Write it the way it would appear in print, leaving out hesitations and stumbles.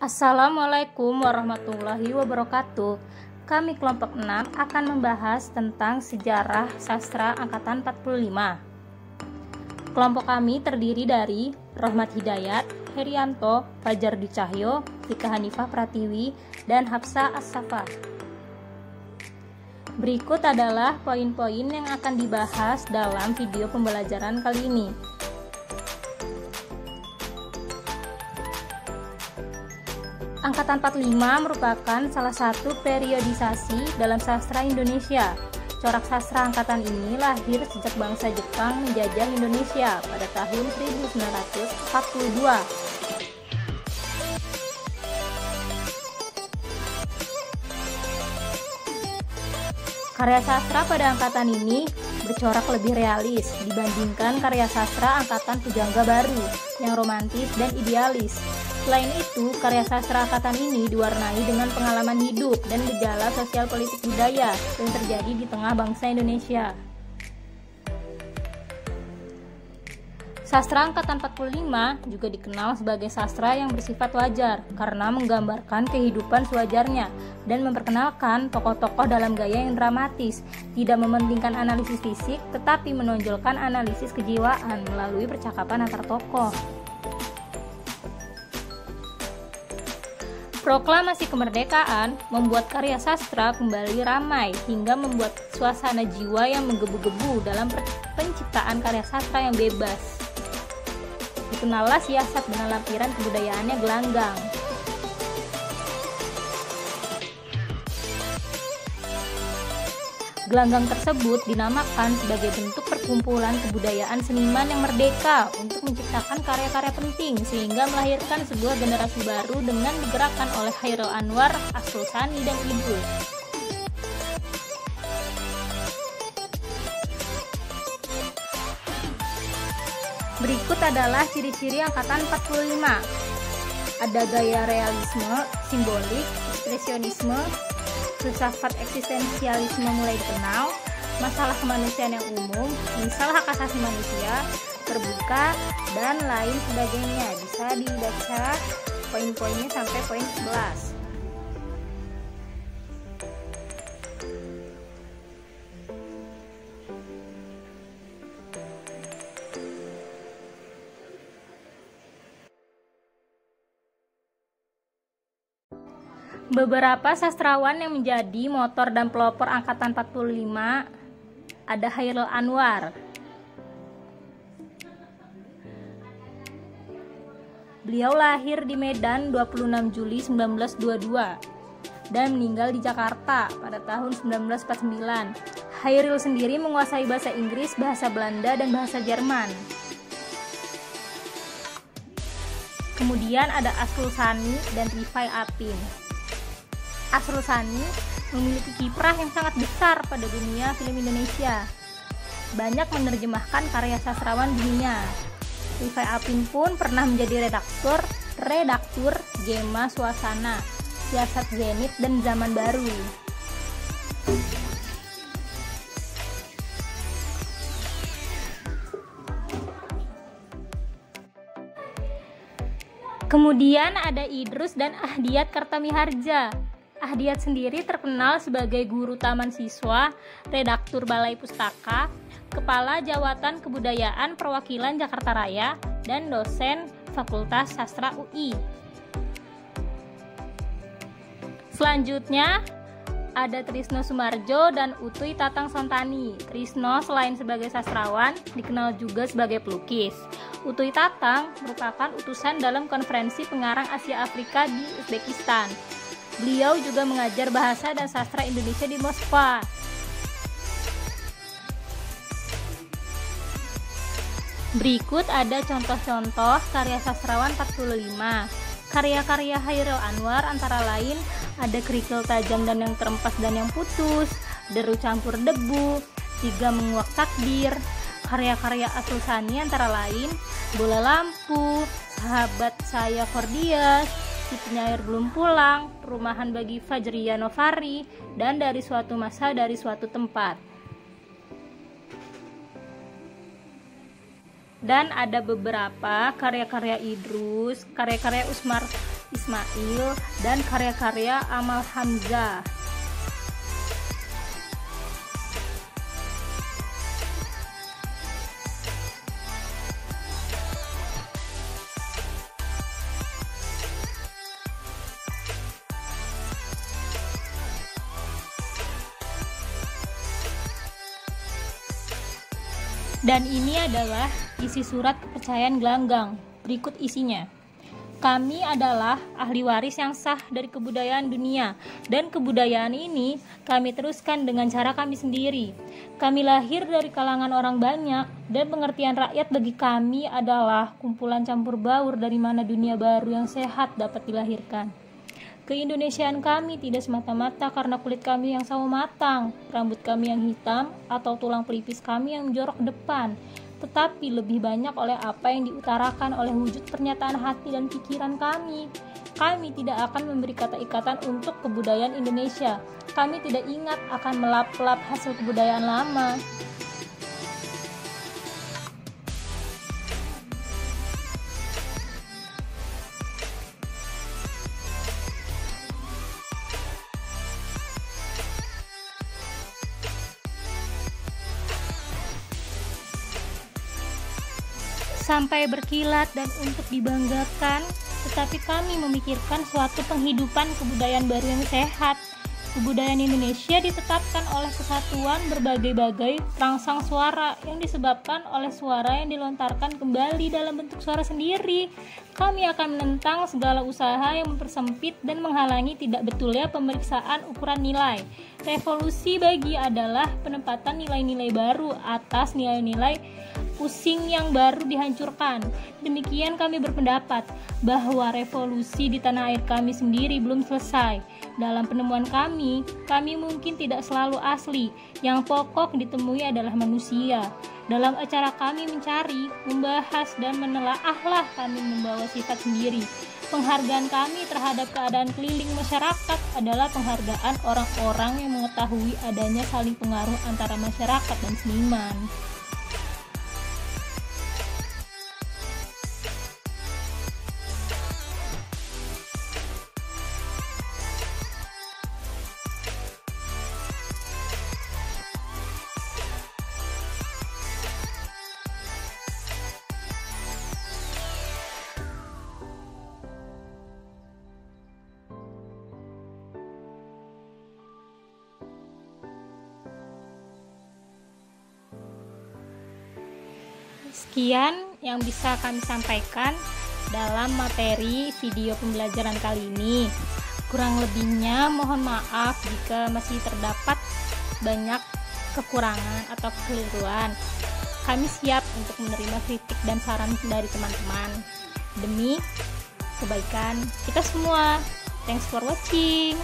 Assalamualaikum warahmatullahi wabarakatuh. Kami kelompok 6 akan membahas tentang sejarah sastra angkatan 45. Kelompok kami terdiri dari Rohmat Hidayat, Herianto, Fajar Dwi Cahyo, Tika Hanifah Pratiwi, dan Hafsa As-Safa. Berikut adalah poin-poin yang akan dibahas dalam video pembelajaran kali ini. Angkatan 45 merupakan salah satu periodisasi dalam sastra Indonesia. Corak sastra angkatan ini lahir sejak bangsa Jepang menjajah Indonesia pada tahun 1942. Karya sastra pada angkatan ini bercorak lebih realis dibandingkan karya sastra angkatan Pujangga Baru yang romantis dan idealis. Selain itu, karya sastra angkatan ini diwarnai dengan pengalaman hidup dan gejala sosial politik budaya yang terjadi di tengah bangsa Indonesia. Sastra angkatan 45 juga dikenal sebagai sastra yang bersifat wajar karena menggambarkan kehidupan sewajarnya dan memperkenalkan tokoh-tokoh dalam gaya yang dramatis, tidak mementingkan analisis fisik tetapi menonjolkan analisis kejiwaan melalui percakapan antar tokoh. Proklamasi kemerdekaan membuat karya sastra kembali ramai hingga membuat suasana jiwa yang menggebu-gebu dalam penciptaan karya sastra yang bebas. Dikenallah siasat dengan lampiran kebudayaannya gelanggang. Gelanggang tersebut dinamakan sebagai bentuk perkumpulan kebudayaan seniman yang merdeka untuk menciptakan karya-karya penting sehingga melahirkan sebuah generasi baru dengan digerakkan oleh Chairul Anwar, Asrul Sani, dan Idrus. Berikut adalah ciri-ciri angkatan 45. Ada gaya realisme, simbolik, ekspresionisme, filsafat eksistensialisme mulai dikenal, masalah kemanusiaan yang umum, misal hak asasi manusia, terbuka, dan lain sebagainya. Bisa dibaca poin-poinnya sampai poin 11. Beberapa sastrawan yang menjadi motor dan pelopor angkatan 45 ada Chairul Anwar. Beliau lahir di Medan 26 Juli 1922 dan meninggal di Jakarta pada tahun 1949. Chairul sendiri menguasai bahasa Inggris, bahasa Belanda, dan bahasa Jerman. Kemudian ada Asrul Sani dan Rifai Apin. Asrul Sani memiliki kiprah yang sangat besar pada dunia film Indonesia. Banyak menerjemahkan karya sastrawan dunia. Rifai Apin pun pernah menjadi redaktur Gema Suasana, Siasat Zenit, dan Zaman Baru. Kemudian ada Idrus dan Ahdiat Kartamiharja. Ahdiat sendiri terkenal sebagai guru taman siswa, redaktur Balai Pustaka, kepala Jawatan Kebudayaan Perwakilan Jakarta Raya, dan dosen Fakultas Sastra UI. Selanjutnya ada Trisno Sumarjo dan Utuy Tatang Sontani. Trisno selain sebagai sastrawan, dikenal juga sebagai pelukis. Utuy Tatang merupakan utusan dalam Konferensi Pengarang Asia Afrika di Uzbekistan. Beliau juga mengajar bahasa dan sastra Indonesia di Moskwa. Berikut ada contoh-contoh karya sastrawan 45. Karya-karya Chairul Anwar antara lain ada Kerikil Tajam dan Yang Terempas dan Yang Putus, Deru Campur Debu, Tiga Menguak Takdir. Karya-karya Asrul Sani antara lain Bola Lampu, Sahabat Saya Kordias, Si Penyair Belum Pulang, Perumahan Bagi Fajriya Novari, dan Dari Suatu Masa Dari Suatu Tempat. Dan ada beberapa karya-karya Idrus, karya-karya Ismail, dan karya-karya Amal Hamzah. Dan ini adalah isi surat kepercayaan gelanggang. Berikut isinya. Kami adalah ahli waris yang sah dari kebudayaan dunia, dan kebudayaan ini kami teruskan dengan cara kami sendiri. Kami lahir dari kalangan orang banyak, dan pengertian rakyat bagi kami adalah kumpulan campur baur dari mana dunia baru yang sehat dapat dilahirkan. Keindonesiaan kami tidak semata-mata karena kulit kami yang sawo matang, rambut kami yang hitam, atau tulang pelipis kami yang menjorok ke depan, tetapi lebih banyak oleh apa yang diutarakan oleh wujud pernyataan hati dan pikiran kami. Kami tidak akan memberi kata ikatan untuk kebudayaan Indonesia. Kami tidak ingat akan melap-lap hasil kebudayaan lama. Sampai berkilat dan untuk dibanggakan, tetapi kami memikirkan suatu penghidupan kebudayaan baru yang sehat. Kebudayaan Indonesia ditetapkan oleh kesatuan berbagai-bagai terangsang suara yang disebabkan oleh suara yang dilontarkan kembali dalam bentuk suara sendiri. Kami akan menentang segala usaha yang mempersempit dan menghalangi tidak betulnya pemeriksaan ukuran nilai. Revolusi bagi adalah penempatan nilai-nilai baru atas nilai-nilai pusing yang baru dihancurkan. Demikian kami berpendapat bahwa revolusi di tanah air kami sendiri belum selesai. Dalam penemuan kami mungkin tidak selalu asli. Yang pokok ditemui adalah manusia. Dalam acara kami mencari, membahas, dan menelaahlah kami membawa sifat sendiri. Penghargaan kami terhadap keadaan keliling masyarakat adalah penghargaan orang-orang yang mengetahui adanya saling pengaruh antara masyarakat dan seniman. Sekian yang bisa kami sampaikan dalam materi video pembelajaran kali ini. Kurang lebihnya mohon maaf jika masih terdapat banyak kekurangan atau kekeliruan. Kami siap untuk menerima kritik dan saran dari teman-teman demi kebaikan kita semua. Thanks for watching.